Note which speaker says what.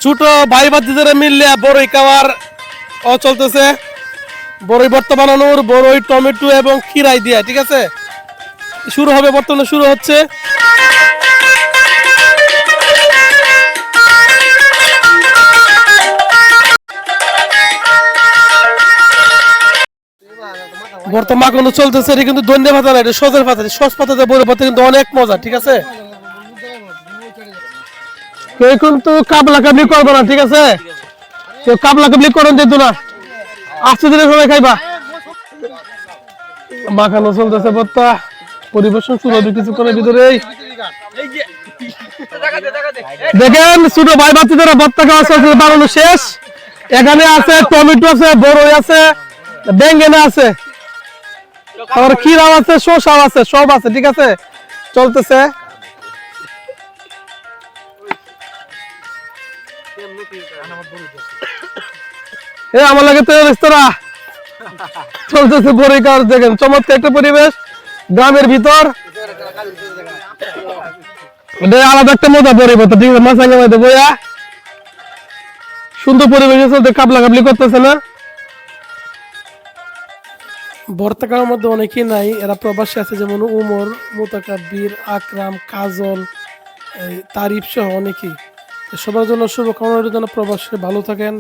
Speaker 1: ছোট ভাই বাচ্চাদের মিললে বড়ই খাওয়ার চলতেছে। বড়ই ভর্তা বানানোর, বড়ই টমেটো এবং খিরাই দিয়া, ঠিক আছে, শুরু হবে, বর্তমানে শুরু হচ্ছে। বর্তমান মাখানো চলতেছে। এটা কিন্তু ধন্যে পাতা না, এটা সজের পাতা। সস পাতাতে বড়ি ভর্তা কিন্তু অনেক মজা, ঠিক আছে। কেউ কিন্তু কাবলা কাবলি করবো না, ঠিক আছে, কেউ কাবলা কাবলি করেন যেত না, আস্তে ধীরে সবাই খাইবা। মাখানো চলতেছে ভর্তা, পরিবেশন শুরু হবে কিছুক্ষণের ভিতরেই। দেখেন ছোট ভাই বাচ্চাদের ভর্তা খাওয়া চলছে, বানানো শেষ। এখানে আছে টমেটো আছে, বড়ই আছে, বেঙ্গেনা আছে, আবার খিরাও আছে, শসাও আছে, সব আছে, ঠিক আছে, চলতেছে। আমার লাগে তো রেস্তোরাঁ চলতেছে বড়ি খাওয়ার। দেখেন চমৎকার একটা পরিবেশ গ্রামের ভিতর, আলাদা একটা মজা বড়ি ভর্তা, ঠিক আছে, মাছাঙ্গা মধ্যে বইয়া সুন্দর পরিবেশে চলতে, কাবলা কাবলি করতেছে না। ভর্তা খাওয়ার মধ্যে অনেকেই নাই, এরা প্রবাসী আছে, যেমন উমর, মুতাকাব্বির, আকরাম, কাজল, তারিফ সহ অনেকেই। সবার জন্য শুভকামনার জন্য প্রবাসী ভালো থাকেন।